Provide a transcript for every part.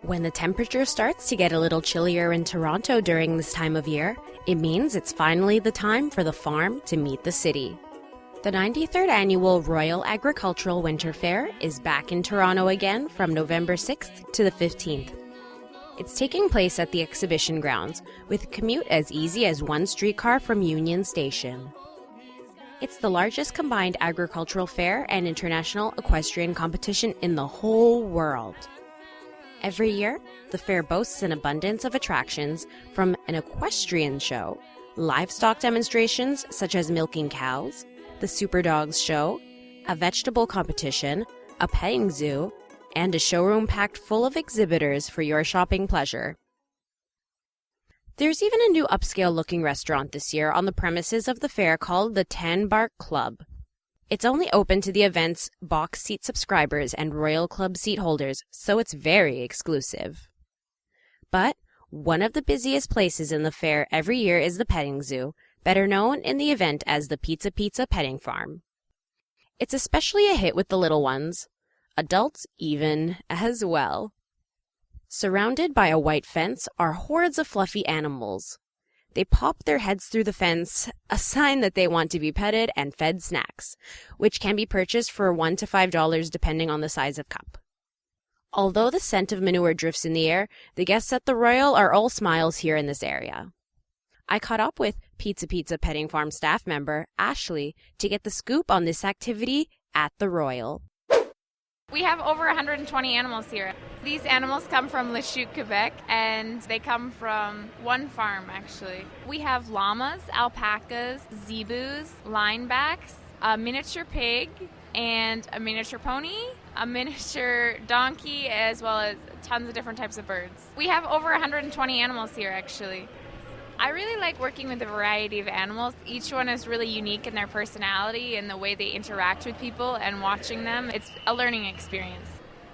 When the temperature starts to get a little chillier in Toronto during this time of year, it means it's finally the time for the farm to meet the city. The 93rd Annual Royal Agricultural Winter Fair is back in Toronto again from November 6th to the 15th. It's taking place at the exhibition grounds, with a commute as easy as one streetcar from Union Station. It's the largest combined agricultural fair and international equestrian competition in the whole world. Every year, the fair boasts an abundance of attractions, from an equestrian show, livestock demonstrations such as milking cows, the Super Dogs show, a vegetable competition, a petting zoo, and a showroom packed full of exhibitors for your shopping pleasure. There's even a new upscale-looking restaurant this year on the premises of the fair called the Tan Bark Club. It's only open to the event's box seat subscribers and Royal Club seat holders, so it's very exclusive. But one of the busiest places in the fair every year is the petting zoo, better known in the event as the Pizza Pizza Petting Farm. It's especially a hit with the little ones, adults even as well. Surrounded by a white fence are hordes of fluffy animals. They pop their heads through the fence, a sign that they want to be petted and fed snacks, which can be purchased for $1 to $5 depending on the size of cup. Although the scent of manure drifts in the air, the guests at the Royal are all smiles here in this area. I caught up with Pizza Pizza Petting Farm staff member Ashley to get the scoop on this activity at the Royal. We have over 120 animals here. These animals come from Lachute, Quebec, and they come from one farm, actually. We have llamas, alpacas, zebus, linebacks, a miniature pig, and a miniature pony, a miniature donkey, as well as tons of different types of birds. We have over 120 animals here, actually. I really like working with a variety of animals. Each one is really unique in their personality and the way they interact with people, and watching them, it's a learning experience.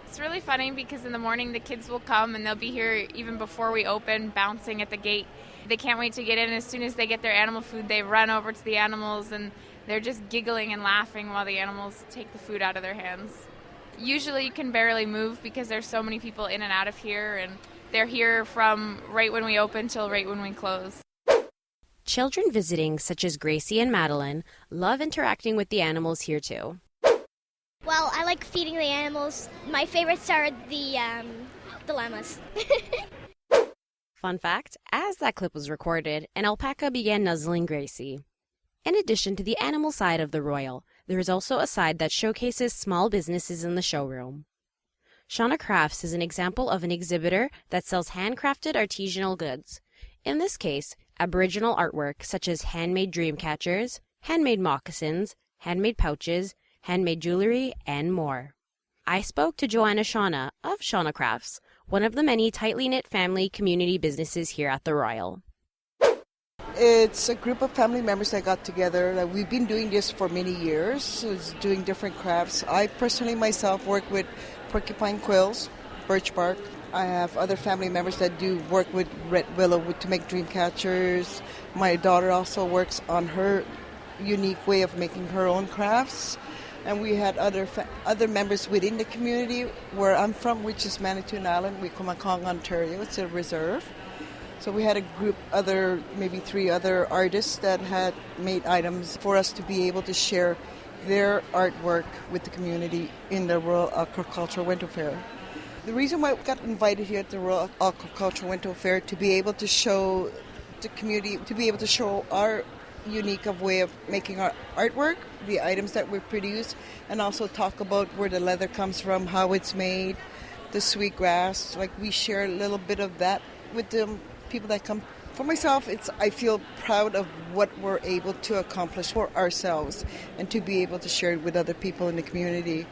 It's really funny because in the morning the kids will come and they'll be here even before we open, bouncing at the gate. They can't wait to get in. As soon as they get their animal food, they run over to the animals and they're just giggling and laughing while the animals take the food out of their hands. Usually you can barely move because there's so many people in and out of here, and they're here from right when we open till right when we close. Children visiting, such as Gracie and Madeline, love interacting with the animals here too. Well, I like feeding the animals. My favorites are the llamas. Fun fact, as that clip was recorded, an alpaca began nuzzling Gracie. In addition to the animal side of the Royal, there is also a side that showcases small businesses in the showroom. Shauna Crafts is an example of an exhibitor that sells handcrafted artisanal goods. In this case, Aboriginal artwork such as handmade dream catchers, handmade moccasins, handmade pouches, handmade jewelry, and more. I spoke to Joanna Shauna of Shauna Crafts, one of the many tightly knit family community businesses here at the Royal. It's a group of family members that got together. We've been doing this for many years, doing different crafts. I personally myself work with porcupine quills, birch bark. I have other family members that do work with red willow to make dream catchers. My daughter also works on her unique way of making her own crafts. And we had other members within the community where I'm from, which is Manitoulin Island, Wicomakong, Ontario. It's a reserve. So we had a group, maybe 3 other artists that had made items for us to be able to share their artwork with the community in the Royal Agricultural Winter Fair. The reason why we got invited here at the Royal Agricultural Winter Fair to be able to show the community, to be able to show our unique way of making our artwork, the items that we produce, and also talk about where the leather comes from, how it's made, the sweetgrass. Like, we share a little bit of that with the people that come. For myself, I feel proud of what we're able to accomplish for ourselves and to be able to share it with other people in the community.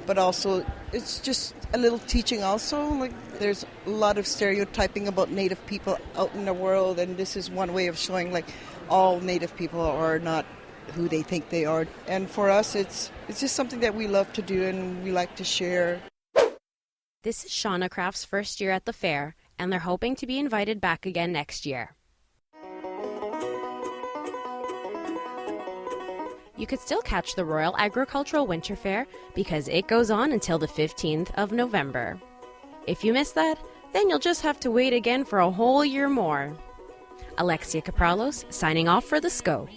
But also, it's just a little teaching also. Like, there's a lot of stereotyping about Native people out in the world, and this is one way of showing, like, all Native people are not who they think they are. And for us, it's just something that we love to do and we like to share. This is Shauna Craft's first year at the fair, and they're hoping to be invited back again next year. You could still catch the Royal Agricultural Winter Fair because it goes on until the 15th of November. If you missed that, then you'll just have to wait again for a whole year more. Alexia Capralos signing off for The Scope.